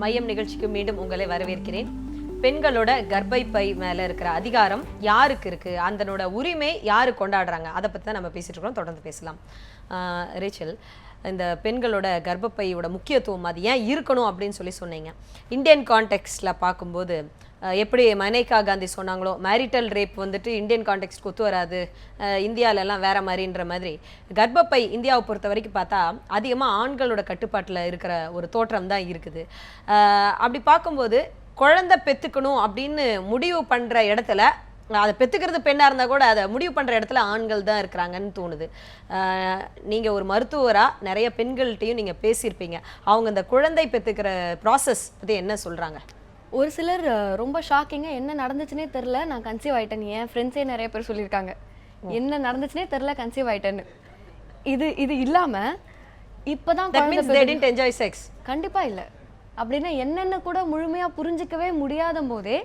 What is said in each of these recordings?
மையம் நிகழ்ச்சிக்கு மீண்டும் உங்களை வரவேற்கிறேன். பெண்களோட கர்ப்பப்பை மேல இருக்கிற அதிகாரம் யாருக்கு இருக்கு, அதனோட உரிமை யாரு கொண்டாடுறாங்க, அதை பத்தி தான் நம்ம பேசிட்டு இருக்கோம். தொடர்ந்து பேசலாம். ரேச்சல், இந்த பெண்களோட கர்ப்பப்பையோட முக்கியத்துவம் அது ஏன் இருக்கணும் அப்படின்னு சொன்னீங்க. இந்தியன் கான்டெக்ஸ்ட்ல பார்க்கும்போது எப்படி மனேகா காந்தி சொன்னாங்களோ, மேரிட்டல் ரேப் வந்துட்டு இந்தியன் கான்டெக்ஸ்ட் ஒத்து வராது, இந்தியாவிலலாம் வேற மாதிரின்ற மாதிரி கர்ப்பப்பை இந்தியாவை பொறுத்த வரைக்கும் பார்த்தா அதிகமாக ஆண்களோட கட்டுப்பாட்டில் இருக்கிற ஒரு தோற்றம் தான் இருக்குது. அப்படி பார்க்கும்போது குழந்தை பெற்றுக்கணும் அப்படின்னு முடிவு பண்ணுற இடத்துல, அதை பெற்றுக்கிறது பெண்ணாக இருந்தால் கூட அதை முடிவு பண்ணுற இடத்துல ஆண்கள் தான் இருக்கிறாங்கன்னு தோணுது. நீங்கள் ஒரு மருத்துவராக நிறைய பெண்கள்கிட்டையும் நீங்கள் பேசியிருப்பீங்க. அவங்க இந்த குழந்தை பெற்றுக்கிற ப்ராசஸ் பற்றி என்ன சொல்கிறாங்க? ஒரு சிலர் ரொம்ப ஷாக்கிங்காக என்ன நடந்துச்சுன்னே தெரில, நான் கன்சீவ் ஆகிட்டேன். என் ஃப்ரெண்ட்ஸே நிறைய பேர் சொல்லியிருக்காங்க என்ன நடந்துச்சுன்னே தெரில, கன்சீவ் ஆகிட்டேன்னு. இது இல்லாமல் இப்போ தான் கண்டிப்பாக இல்லை அப்படின்னா என்னென்ன கூட முழுமையாக புரிஞ்சிக்கவே முடியாத போதே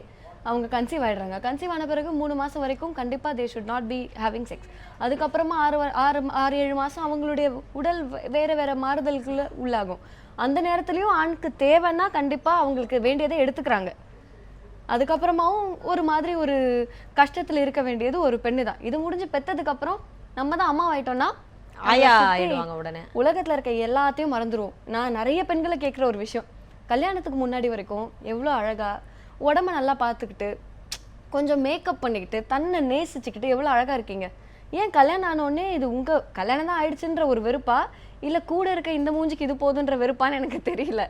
அவங்க கன்சீவ் ஆகிடுறாங்க. கன்சீவ் ஆன பிறகு 3 மாதம் வரைக்கும் கண்டிப்பாக they should not be having sex. அதுக்கப்புறமா 6-7 மாதம் அவங்களுடைய உடல் வேறு மாறுதல்களை உள்ளாகும். அந்த நேரத்துலையும் ஆணுக்கு தேவைன்னா கண்டிப்பாக அவங்களுக்கு வேண்டியதை எடுத்துக்கிறாங்க. அதுக்கப்புறமாவும் ஒரு மாதிரி ஒரு கஷ்டத்தில் இருக்க வேண்டியது ஒரு பெண்ணு தான். இது முடிஞ்சு பெற்றதுக்கப்புறம் நம்ம தான் அம்மா ஆயிட்டோம்னா உடனே உலகத்தில் இருக்க எல்லாத்தையும் மறந்துடுவோம். நான் நிறைய பெண்களை கேட்குற ஒரு விஷயம், கல்யாணத்துக்கு முன்னாடி வரைக்கும் எவ்வளோ அழகா உடம்ப நல்லா பார்த்துக்கிட்டு கொஞ்சம் மேக்கப் பண்ணிக்கிட்டு தன்னை நேசிச்சுக்கிட்டு எவ்வளோ அழகாக இருக்கீங்க, ஏன் கல்யாணம் ஆனோடனே இது உங்கள் கல்யாணம் தான் ஆயிடுச்சுன்ற ஒரு வெறுப்பா, இல்லை கூட இருக்க இந்த மூஞ்சிக்கு இது போதுன்ற வெறுப்பான்னு எனக்கு தெரியல.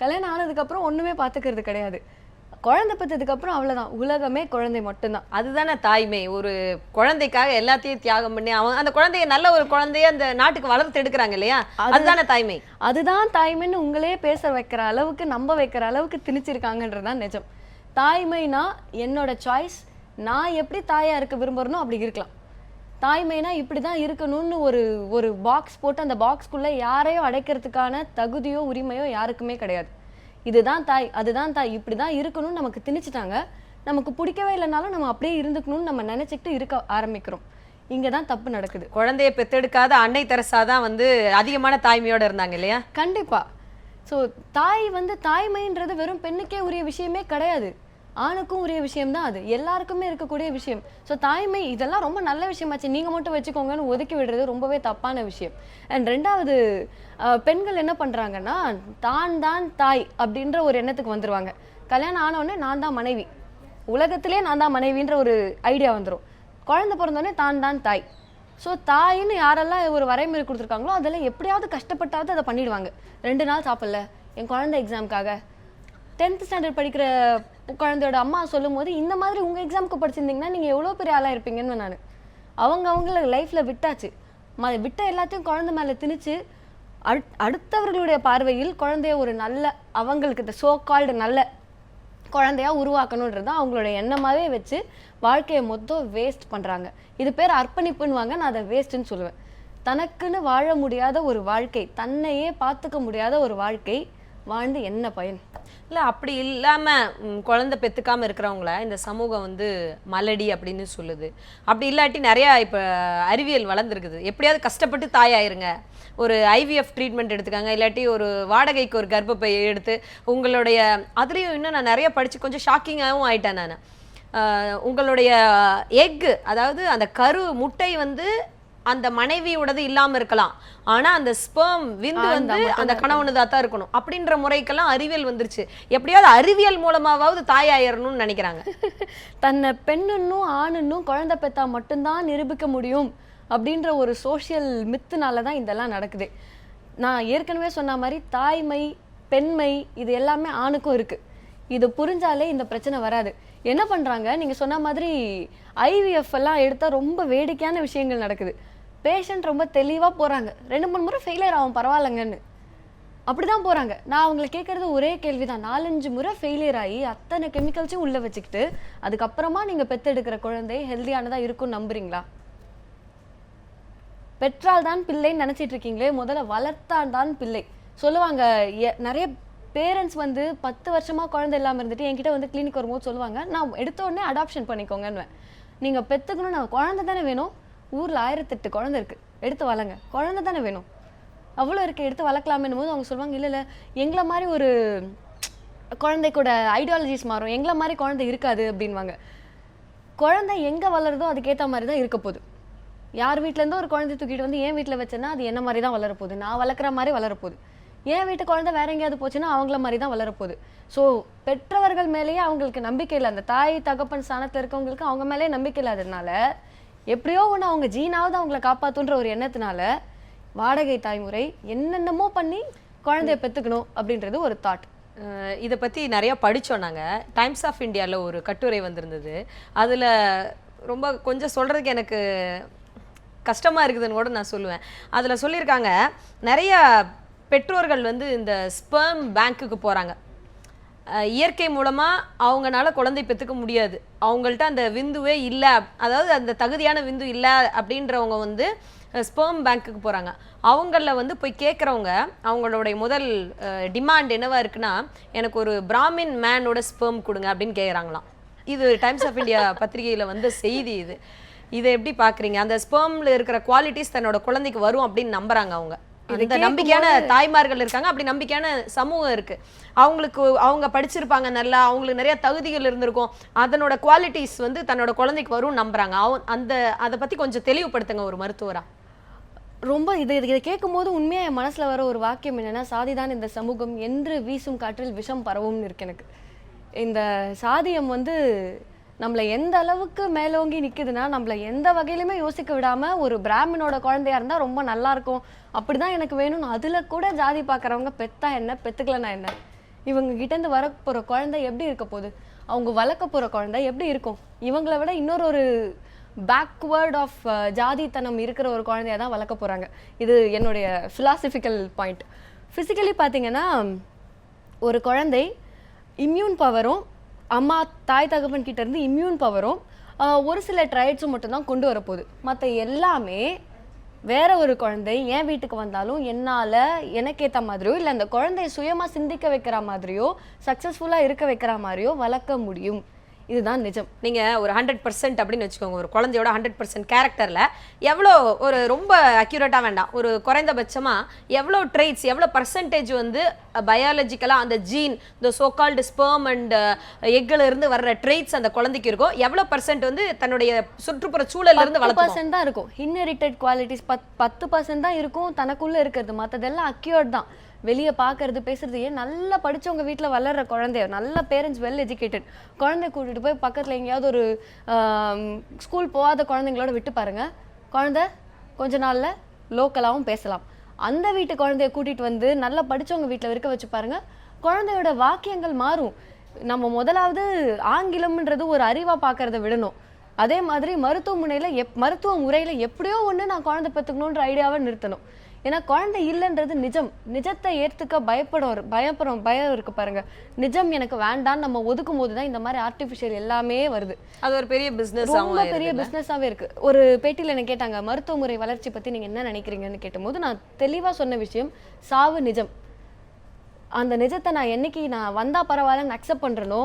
கல்யாணம் ஆனதுக்கப்புறம் ஒன்றுமே பார்த்துக்கிறது கிடையாது. குழந்தை பெற்றதுக்கப்புறம் அவ்வளோதான், உலகமே குழந்தை மட்டும்தான். அதுதானே தாய்மை. ஒரு குழந்தைக்காக எல்லாத்தையும் தியாகம் பண்ணி அவன் அந்த குழந்தைய நல்ல ஒரு குழந்தைய அந்த நாட்டுக்கு வளர்த்து எடுக்கிறாங்க இல்லையா, அதுதானே தாய்மை. அதுதான் தாய்மைன்னு உங்களே பேச வைக்கிற அளவுக்கு, நம்ப வைக்கிற அளவுக்கு திணிச்சிருக்காங்கன்றதான் நிஜம். தாய்மைனா என்னோட சாய்ஸ், நான் எப்படி தாயா இருக்க விரும்புறனோ அப்படி இருக்கலாம். தாய்மைனா இப்படி தான் இருக்கணும்னு ஒரு பாக்ஸ் போட்டு அந்த பாக்ஸ்குள்ளே யாரையும் அடைக்கிறதுக்கான தகுதியோ உரிமையோ யாருக்குமே கிடையாது. இதுதான் தாய், அதுதான் தாய், இப்படி தான் இருக்கணும்னு நமக்கு திணிச்சிட்டாங்க. நமக்கு பிடிக்கவே இல்லைனாலும் நம்ம அப்படியே இருந்துக்கணும்னு நம்ம நினச்சிக்கிட்டு இருக்க ஆரம்பிக்கிறோம். இங்கே தான் தப்பு நடக்குது. குழந்தைய பெற்றெடுக்காத அன்னை தெரசா தான் அதிகமான தாய்மையோடு இருந்தாங்க இல்லையா? கண்டிப்பாக. ஸோ தாய்மைன்றது வெறும் பெண்ணுக்கே உரிய விஷயமே கிடையாது, ஆணுக்கும் உரிய விஷயம்தான். அது எல்லாருக்குமே இருக்கக்கூடிய விஷயம். ஸோ தாய்மை இதெல்லாம் ரொம்ப நல்ல விஷயமாச்சு, நீங்கள் மட்டும் வச்சுக்கோங்கன்னு ஒதுக்கி விடுறது ரொம்பவே தப்பான விஷயம். அண்ட் ரெண்டாவது, பெண்கள் என்ன பண்ணுறாங்கன்னா தான் தாய் அப்படின்ற ஒரு எண்ணத்துக்கு வந்துடுவாங்க. கல்யாணம் ஆனோடனே நான் தான் மனைவி, உலகத்திலே நான் தான் மனைவின்ற ஒரு ஐடியா வந்துடும். குழந்தை பிறந்தோடனே தான் தாய். ஸோ தாயின்னு யாரெல்லாம் ஒரு வரைமுறை கொடுத்துருக்காங்களோ அதெல்லாம் எப்படியாவது கஷ்டப்பட்டாவது அதை பண்ணிடுவாங்க. 2 நாள் சாப்பிடல என் குழந்தை எக்ஸாமுக்காக. 10th ஸ்டாண்டர்ட் படிக்கிற குழந்தையோட அம்மா சொல்லும் போது, இந்த மாதிரி உங்கள் எக்ஸாமுக்கு படிச்சிருந்தீங்கன்னா நீங்கள் எவ்வளோ பெரிய ஆளாக இருப்பீங்கன்னு நான் அவங்கள லைஃப்பில் விட்டாச்சு. விட்ட எல்லாத்தையும் குழந்தை மேலே திணிச்சு அடுத்தவர்களுடைய பார்வையில் குழந்தைய ஒரு நல்ல, அவங்களுக்கு இந்த சோ கால்டு நல்ல குழந்தையா உருவாக்கணுன்றது தான் அவங்களோட எண்ணமாகவே வச்சு வாழ்க்கையை மொத்தம் வேஸ்ட் பண்ணுறாங்க. இது பேர் அர்ப்பணிப்புன்னுவாங்க, நான் அதை வேஸ்ட்டுன்னு சொல்லுவேன். தனக்குன்னு வாழ முடியாத ஒரு வாழ்க்கை, தன்னையே பார்த்துக்க முடியாத ஒரு வாழ்க்கை வாழ்ந்து என்ன பயன்? இல்லை, அப்படி இல்லாமல் குழந்தை பெற்றுக்காமல் இருக்கிறவங்கள இந்த சமூகம் மலடி அப்படின்னு சொல்லுது. அப்படி இல்லாட்டி நிறையா இப்போ அறிவியல் வளர்ந்துருக்குது, எப்படியாவது கஷ்டப்பட்டு தாயாயிருங்க, ஒரு ஐவிஎஃப் ட்ரீட்மெண்ட் எடுத்துக்காங்க, இல்லாட்டி ஒரு வாடகைக்கு ஒரு கர்ப்பப்பை எடுத்து உங்களுடைய, அதுலேயும் இன்னும் நான் நிறைய படித்து கொஞ்சம் ஷாக்கிங்காகவும் ஆயிட்டேன் நான். உங்களுடைய எக்கு, அதாவது அந்த கரு முட்டை அந்த மனைவியோடது இல்லாம இருக்கலாம், ஆனா அந்த ஸ்பெர்ம் விந்து அந்த கணவனுதா தான் இருக்கணும் அப்படின்ற முறைக்கெல்லாம் அறிவியல் வந்துருச்சு. எப்படியாவது அறிவியல் மூலமாவது தாயாயிரணும்னு நினைக்கிறாங்க. தன்னை பெண்ணுன்னும் ஆணுன்னும் குழந்தை பெற்றா மட்டும்தான் நிரூபிக்க முடியும் அப்படின்ற ஒரு சோஷியல் மித்துனால தான் இதெல்லாம் நடக்குது. நான் ஏற்கனவே சொன்ன மாதிரி தாய்மை, பெண்மை இது எல்லாமே ஆணுக்கும் இருக்குது. இது புரிஞ்சாலே இந்த பிரச்சனை வராது. என்ன பண்ணுறாங்க, நீங்கள் சொன்ன மாதிரி ஐவிஎஃப் எல்லாம் எடுத்தால் ரொம்ப வேடிக்கையான விஷயங்கள் நடக்குது. பேஷண்ட் ரொம்ப தெளிவாக போகிறாங்க, 2-3 முறை ஃபெயிலியர் ஆகும் பரவாயில்லைங்கன்னு அப்படி தான் போகிறாங்க. நான் அவங்களை கேட்குறது ஒரே கேள்வி தான், 4-5 முறை ஃபெயிலியர் ஆகி அத்தனை கெமிக்கல்ஸையும் உள்ளே வச்சுக்கிட்டு அதுக்கப்புறமா நீங்கள் பெற்றெடுக்கிற குழந்தை ஹெல்த்தியானதாக இருக்கும்னு நம்புறீங்களா? பெற்றால் தான் பிள்ளைன்னு நினச்சிட்டு இருக்கீங்களே, முதல்ல வளர்த்தால் தான் பிள்ளை சொல்லுவாங்க. நிறைய பேரண்ட்ஸ் 10 வருஷமாக குழந்தை இல்லாமல் இருந்துட்டு என்கிட்ட கிளினிக் வரும்போது சொல்லுவாங்க, நான் எடுத்த உடனே அடாப்ஷன் பண்ணிக்கோங்கன்னு. நீங்கள் பெற்றுக்கணும், நான் குழந்தை தானே வேணும், ஊரில் 1008 குழந்தை இருக்குது, எடுத்து வளங்க, குழந்தை தானே வேணும், அவ்வளோ இருக்குது எடுத்து வளர்க்கலாமேன்னு போது அவங்க சொல்லுவாங்க, இல்லை எங்களை மாதிரி ஒரு குழந்தைக்கூட ஐடியாலஜிஸ் மாறும், எங்களை மாதிரி குழந்தை இருக்காது அப்படின்வாங்க. குழந்தை எங்கே வளருதோ அதுக்கேற்ற மாதிரி தான் இருக்க போகுது. யார் வீட்டிலேருந்தோ ஒரு குழந்தை தூக்கிட்டு வந்து என் வீட்டில் வச்சேன்னா அது என்ன மாதிரி தான் வளரப்போகுது, நான் வளர்க்குற மாதிரி வளரப்போகுது. என் வீட்டு குழந்தை வேற எங்கேயாவது போச்சுன்னா அவங்கள மாதிரி தான் வளரப்போகுது. ஸோ பெற்றவர்கள் மேலேயே அவங்களுக்கு நம்பிக்கை இல்லை, அந்த தாய் தகப்பன் ஸ்தானத்தில் இருக்கவங்களுக்கு அவங்க மேலேயே நம்பிக்கை இல்லாததுனால எப்படியோ ஒன்று அவங்க ஜீனாவது அவங்கள காப்பாற்றுன்ற ஒரு எண்ணத்தினால வாடகை தாய்முறை என்னென்னமோ பண்ணி குழந்தைய பெற்றுக்கணும் அப்படின்றது ஒரு தாட். இதை பற்றி நிறையா படித்தோம் நாங்கள். டைம்ஸ் ஆஃப் இந்தியாவில் ஒரு கட்டுரை வந்திருந்தது. அதில் ரொம்ப கொஞ்சம் சொல்கிறதுக்கு எனக்கு கஷ்டமாக இருக்குதுன்னு கூட நான் சொல்லுவேன். அதில் சொல்லியிருக்காங்க, நிறைய பெற்றோர்கள் வந்து இந்த ஸ்பெர்ம் பேங்க்குக்கு போகிறாங்க. இயற்கை மூலமாக அவங்களால குழந்தை பெற்றுக்க முடியாது, அவங்கள்ட்ட அந்த விந்துவே இல்லை, அதாவது அந்த தகுதியான விந்து இல்லை அப்படின்றவங்க வந்து ஸ்பெர்ம் பேங்க்குக்கு போகிறாங்க. அவங்கள வந்து போய் கேட்குறவங்க அவங்களுடைய முதல் டிமாண்ட் என்னவா இருக்குன்னா, எனக்கு ஒரு பிராமின் மேனோட ஸ்பெர்ம் கொடுங்க அப்படின்னு கேட்குறாங்களாம். இது டைம்ஸ் ஆஃப் இந்தியா பத்திரிகையில் வந்த செய்தி இது. இதை எப்படி பார்க்குறீங்க? அந்த ஸ்பெர்மில் இருக்கிற குவாலிட்டிஸ் தன்னோட குழந்தைக்கு வரும் அப்படின்னு நம்புகிறாங்க அவங்க. இந்த நம்பிக்கையான தாய்மார்கள் இருக்காங்க, அப்படி நம்பிக்கையான சமூகம் இருக்கு. அவங்களுக்கு அவங்க படிச்சிருப்பாங்க, நல்லா அவங்களுக்கு நிறைய தகுதிகள் இருந்திருக்கும், அதனோட குவாலிட்டிஸ் வந்து தன்னோட குழந்தைக்கு வரும் நம்புறாங்க. அந்த அதை பத்தி கொஞ்சம் தெளிவுபடுத்துங்க ஒரு மருத்துவரா. ரொம்ப இதை கேட்கும் போது உண்மையா என் மனசுல வர ஒரு வாக்கியம் என்னன்னா, சாதிதான் இந்த சமூகம் என்று வீசும் காற்றில் விஷம் பரவும்னு இருக்கு எனக்கு. இந்த சாதியம் வந்து நம்மளை எந்த அளவுக்கு மேலோங்கி நிற்குதுன்னா, நம்மளை எந்த வகையிலுமே யோசிக்க விடாம ஒரு பிராமினோட குழந்தையா இருந்தா ரொம்ப நல்லா இருக்கும், அப்படிதான் எனக்கு வேணும்னு அதுல கூட ஜாதி பார்க்குறவங்க பெத்தா என்ன பெத்துக்கலன்னா என்ன, இவங்க கிட்டேருந்து வர போற குழந்தை எப்படி இருக்க போகுது, அவங்க வளர்க்க போற குழந்தை எப்படி இருக்கும், இவங்களை விட இன்னொரு பேக்வேர்ட் ஆஃப் ஜாதித்தனம் இருக்கிற ஒரு குழந்தைய தான் வளர்க்க போறாங்க. இது என்னுடைய ஃபிலாசபிக்கல் பாயிண்ட். ஃபிசிக்கலி பார்த்தீங்கன்னா, ஒரு குழந்தை இம்யூன் பவரும் அம்மா தாய் தகப்பன் கிட்ட இருந்து இம்யூன் பவரும் ஒரு சில ட்ரைட்ஸும் மட்டும்தான் கொண்டு வரப்போகுது. மற்ற எல்லாமே வேற ஒரு குழந்தை என் வீட்டுக்கு வந்தாலும் என்னால் எனக்கேற்ற மாதிரியோ இல்லை அந்த குழந்தைய சுயமாக சிந்திக்க வைக்கிற மாதிரியோ சக்ஸஸ்ஃபுல்லாக இருக்க வைக்கிற மாதிரியோ வளர்க்க முடியும். இதுதான் நிஜம். நீங்கள் ஒரு 100% அப்படின்னு வச்சுக்கோங்க, ஒரு குழந்தையோட 100% கேரக்டரில் எவ்வளோ, ஒரு ரொம்ப அக்யூரேட்டாக வேண்டாம், ஒரு குறைந்தபட்சமாக எவ்வளோ ட்ரெய்ட்ஸ், எவ்வளோ பர்சன்டேஜ் வந்து பயாலஜிக்கலாக அந்த ஜீன், இந்த சோகால்டு ஸ்பெர்ம் அண்ட் எக்கில் இருந்து வர்ற ட்ரெய்ட்ஸ் அந்த குழந்தைக்கு இருக்கும், எவ்வளோ பர்சன்ட் வந்து தன்னுடைய சுற்றுப்புற சூழல்ல இருந்து 10% தான் இருக்கும். இன்ஹெரிட்டட் குவாலிட்டிஸ் 10% தான் இருக்கும் தனக்குள்ளே இருக்கிறது, மற்றதெல்லாம் அக்யூர்ட் தான். வெளியே பார்க்கறது பேசுறது, ஏன் நல்லா படித்தவங்க வீட்டில் வளர்கிற குழந்தைய, நல்ல பேரண்ட்ஸ், வெல் எஜுகேட்டட் குழந்தைய கூட்டிகிட்டு போய் பக்கத்தில் எங்கேயாவது ஒரு ஸ்கூல் போகாத குழந்தைங்களோட விட்டு பாருங்க, குழந்தை கொஞ்ச நாளில் லோக்கலாகவும் பேசலாம். அந்த வீட்டு குழந்தைய கூட்டிகிட்டு வந்து நல்லா படித்தவங்க வீட்டில் இருக்க வச்சு பாருங்க, குழந்தையோட வாக்கியங்கள் மாறும். நம்ம முதலாவது ஆங்கிலம்ன்றது ஒரு அறிவாக பார்க்கறத விடணும். அதே மாதிரி மருத்துவ முறையில் எப்படியோ ஒன்று நான் குழந்தை பெற்றுக்கணுன்ற ஐடியாவை நிறுத்தணும். ஏன்னா குழந்தை இல்லைன்றது நிஜம். நிஜத்தை ஏற்றுக்க பயம் இருக்கு பாருங்க. நிஜம் எனக்கு வேண்டான்னு நம்ம ஒதுக்கும் போது தான் இந்த மாதிரி ஆர்டிஃபிஷியல் எல்லாமே வருது. அது ஒரு பெரிய பிஸ்னஸ், ரொம்ப பெரிய பிஸ்னஸாகவே இருக்கு. ஒரு பேட்டியில் என்ன கேட்டாங்க, மருத்துவ முறை வளர்ச்சி பற்றி நீங்கள் என்ன நினைக்கிறீங்கன்னு கேட்டபோது நான் தெளிவாக சொன்ன விஷயம், சாவு நிஜம். அந்த நிஜத்தை நான் என்னைக்கு நான் வந்தா பரவாயில்லன்னு அக்செப்ட் பண்ணுறனோ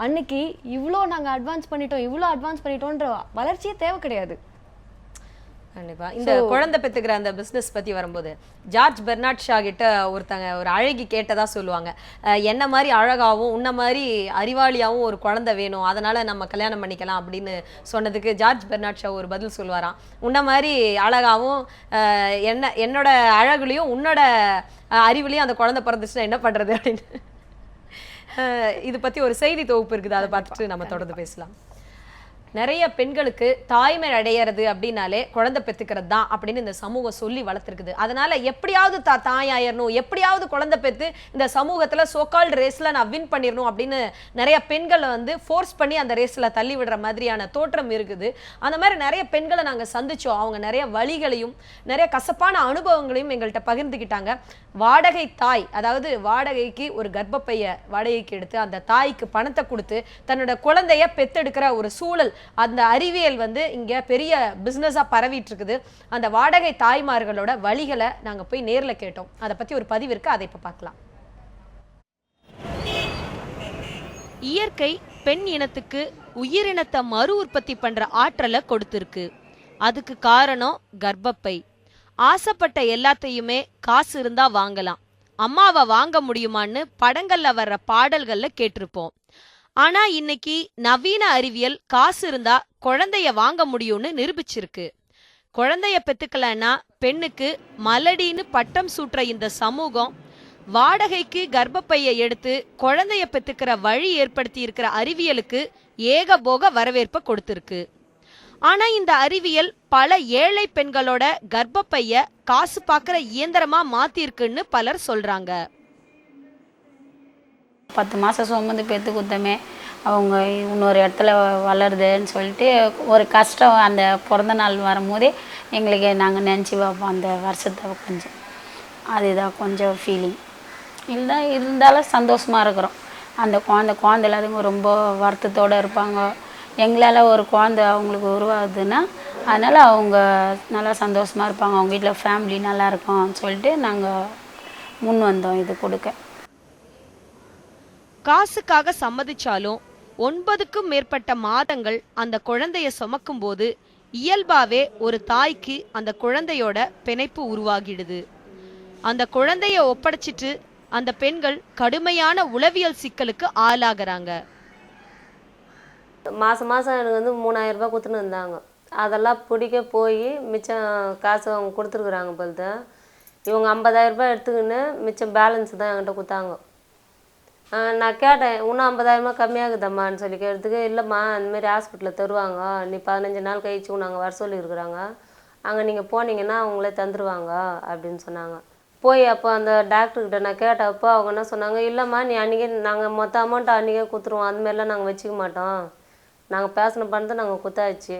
அன்னைக்கு இவ்வளோ நாங்கள் அட்வான்ஸ் பண்ணிட்டோன்ற வளர்ச்சியே தேவை கிடையாது. கண்டிப்பா. இந்த குழந்தை பெற்றுக்கிற அந்த பிஸ்னஸ் பற்றி வரும்போது, ஜார்ஜ் பெர்னார்ட் ஷா கிட்ட ஒரு அழகி கேட்டதா சொல்லுவாங்க, என்ன மாதிரி அழகாகவும் உன்ன மாதிரி அறிவாளியாகவும் ஒரு குழந்தை வேணும், அதனால நம்ம கல்யாணம் பண்ணிக்கலாம் அப்படின்னு சொன்னதுக்கு ஜார்ஜ் பெர்னார்ட் ஷா ஒரு பதில் சொல்லுவாராம், உன்ன மாதிரி அழகாகவும் என்னோட அழகுலையும் உன்னோட அறிவுலையும் அந்த குழந்தை பிறந்துச்சுன்னா என்ன பண்றது அப்படின்னு. இது பற்றி ஒரு செய்தி தொகுப்பு இருக்குது, அதை பார்த்துட்டு நம்ம தொடர்ந்து பேசலாம். நிறைய பெண்களுக்கு தாய்மை அடையிறது அப்படின்னாலே குழந்தை பெற்றுக்கிறது தான் அப்படின்னு இந்த சமூகம் சொல்லி வளர்த்துருக்குது. அதனால எப்படியாவது தாயாயிரணும், எப்படியாவது குழந்தை பெற்று இந்த சமூகத்துல சோகால்டு ரேஸ்ல நான் வின் பண்ணிடணும் அப்படின்னு நிறைய பெண்களை வந்து ஃபோர்ஸ் பண்ணி அந்த ரேஸ்ல தள்ளி விடுற மாதிரியான தோற்றம் இருக்குது. அந்த மாதிரி நிறைய பெண்களை நாங்கள் சந்திச்சோம். அவங்க நிறைய வழிகளையும் நிறைய கசப்பான அனுபவங்களையும் எங்கள்கிட்ட பகிர்ந்துக்கிட்டாங்க. வாடகை தாய், அதாவது வாடகைக்கு ஒரு கர்ப்பப்பையை வாடகைக்கு எடுத்து அந்த தாய்க்கு பணத்தை கொடுத்து தன்னோட குழந்தைய பெத்தெடுக்கிற ஒரு சூழல், அந்த அறிவியல் வந்து இங்க பெரிய பிசினஸா பரவிட்டு இருக்குது. அந்த வாடகை தாய்மார்களோட வழிகளை நாங்க போய் நேர்ல கேட்டோம். அதை பத்தி ஒரு பதிவு இருக்கு, அதை இப்ப பார்க்கலாம். இயற்கை பெண் இனத்துக்கு உயிரினத்தை மறு உற்பத்தி பண்ற ஆற்றலை கொடுத்திருக்கு. அதுக்கு காரணம் கர்ப்பப்பை. ஆசைப்பட்ட எல்லாத்தையுமே காசு இருந்தா வாங்கலாம், அம்மாவை வாங்க முடியுமான்னு படங்கள்ல வர்ற பாடல்கள்ல கேட்டிருப்போம். ஆனா இன்னைக்கு நவீன அறிவியல் காசு இருந்தா குழந்தைய வாங்க முடியும்னு நிரூபிச்சிருக்கு. குழந்தைய பெத்துக்கலன்னா பெண்ணுக்கு மலடின்னு பட்டம் சூட்டுற இந்த சமூகம் வாடகைக்கு கர்ப்பப்பையை எடுத்து குழந்தைய பெத்துக்கிற வழி ஏற்படுத்தி இருக்கிற அறிவியலுக்கு ஏகபோக வரவேற்பை கொடுத்திருக்கு. ஆனா இந்த அறிவியல் பல ஏழை பெண்களோட கர்ப்பப்பைய காசு பார்க்குற இயந்திரமா மாத்திருக்குன்னு பலர் சொல்றாங்க. 10 மாதம் சுமந்து பெற்று கொடுத்தமே அவங்க இன்னொரு இடத்துல வளருதுன்னு சொல்லிட்டு ஒரு கஷ்டம். அந்த பிறந்த நாள் வரும்போதே எங்களுக்கு நாங்கள் நினச்சி பார்ப்போம் அந்த வருஷத்தை கொஞ்சம். அதுதான் கொஞ்சம் ஃபீலிங் இல்லை இருந்தாலும் சந்தோஷமாக இருக்கிறோம். அந்த குழந்தை இல்லாதவங்க ரொம்ப வருத்தத்தோடு இருப்பாங்க. எங்களால் ஒரு குழந்தை அவங்களுக்கு உருவாகுதுன்னா அதனால் அவங்க நல்லா சந்தோஷமாக இருப்பாங்க. அவங்க வீட்டில் ஃபேமிலி நல்லா இருக்கும்னு சொல்லிட்டு நாங்கள் முன் வந்தோம் இது கொடுக்க. காசுக்காக சம்மதிச்சாலும் 9க்கும் மேற்பட்ட மாதங்கள் அந்த குழந்தைய சுமக்கும் போது இயல்பாவே ஒரு தாய்க்கு அந்த குழந்தையோட பிணைப்பு உருவாகிடுது. அந்த குழந்தைய ஒப்படைச்சிட்டு அந்த பெண்கள் கடுமையான உளவியல் சிக்கலுக்கு ஆளாகிறாங்க. மாதம் எனக்கு வந்து 3000 ரூபாய் கொடுத்துன்னு இருந்தாங்க. அதெல்லாம் பிடிக்க போய் மிச்சம் காசு அவங்க கொடுத்துருக்குறாங்க போல்து. இவங்க 50,000 ரூபாய் எடுத்துக்கின்னு மிச்சம் பேலன்ஸ் தான் என்கிட்ட கொடுத்தாங்க. நான் கேட்டேன், இன்னும் 50,000 கம்மியாகுதம்மான்னு சொல்லி கேட்டதுக்கு, இல்லைம்மா அந்தமாரி ஹாஸ்பிட்டலில் தருவாங்க, நீ 15 நாள் கழிச்சு நாங்கள் வர சொல்லியிருக்கிறாங்க, அங்கே நீங்கள் போனீங்கன்னா அவங்களே தந்துடுவாங்க அப்படின்னு சொன்னாங்க. போய் அப்போ அந்த டாக்டர்கிட்ட நான் கேட்டப்போ அவங்க என்ன சொன்னாங்க, இல்லைம்மா நீ அன்றைக்கே நாங்கள் மொத்த அமௌண்ட்டை அன்றைக்கே கொடுத்துருவோம், அதுமாரிலாம் நாங்கள் வச்சுக்க மாட்டோம், நாங்கள் பேசின பணத்தை நாங்கள் கொடுத்தாச்சு.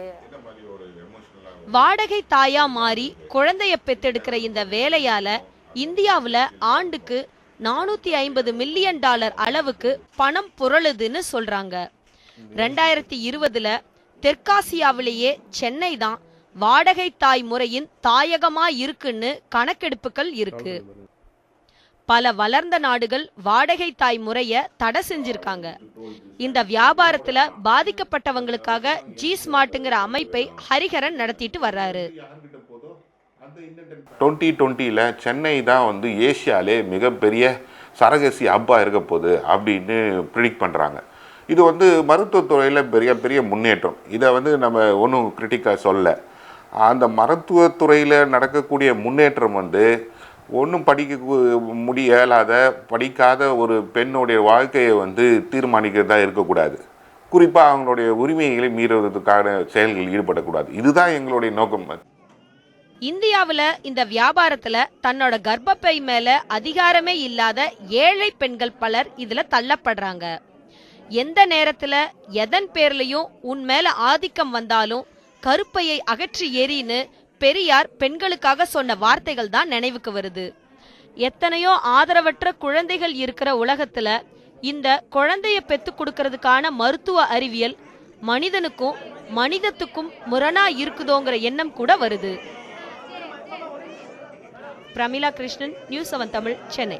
வாடகை தாயா மாறி குழந்தைய பெத்தெடுக்கிற இந்த வேலையால இந்தியாவில் ஆண்டுக்கு $450 மில்லியன் அளவுக்கு பணம் புரளுதுன்னு சொல்றாங்க. 2020 தெற்காசியாவிலேயே சென்னை தான் வாடகை தாய் முறையின் தாயகமா இருக்குன்னு கணக்கெடுப்புகள் இருக்கு. பல வளர்ந்த நாடுகள் வாடகை தாய் முறைய தடை செஞ்சிருக்காங்க. இந்த வியாபாரத்துல பாதிக்கப்பட்டவங்களுக்காக G-Smartங்கிற அமைப்பை ஹரிஹரன் நடத்திட்டு வர்றாரு. 2020 சென்னை தான் வந்து ஏசியாலே மிகப்பெரிய சரகசி ஹப்பாக இருக்க போகுது அப்படின்னு ப்ரிடிக்ட் பண்ணுறாங்க. இது வந்து மருத்துவத்துறையில் பெரிய முன்னேற்றம். இதை வந்து நம்ம ஒன்றும் கிரிட்டிக்காக சொல்ல. அந்த மருத்துவத்துறையில் நடக்கக்கூடிய முன்னேற்றம் வந்து ஒன்றும் படிக்காத ஒரு பெண்ணுடைய வாழ்க்கையை வந்து தீர்மானிக்கிறதா இருக்கக்கூடாது. குறிப்பாக அவங்களுடைய உரிமைகளை மீறுவதற்கான செயல்களில் ஈடுபடக்கூடாது. இதுதான் எங்களுடைய நோக்கம். இந்தியாவுல இந்த வியாபாரத்துல தன்னோட கர்ப்பப்பை மேல அதிகாரமே இல்லாத ஏழை பெண்கள் பலர் இதுல தள்ளப்படுறாங்க. எந்த நேரத்துல எதன் பேர்லயும் உன் மேல ஆதிக்கம் வந்தாலும் கருப்பையை அகற்றி எறின்னு பெரியார் பெண்களுக்காக சொன்ன வார்த்தைகள் தான் நினைவுக்கு வருது. எத்தனையோ ஆதரவற்ற குழந்தைகள் இருக்கிற உலகத்துல இந்த குழந்தைய பெத்து கொடுக்கறதுக்கான மருத்துவ அறிவியல் மனிதனுக்கும் மனிதத்துக்கும் முரணா இருக்குதோங்கிற எண்ணம் கூட வருது. பிரமிளா கிருஷ்ணன், நியூஸ் 7 தமிழ், சென்னை.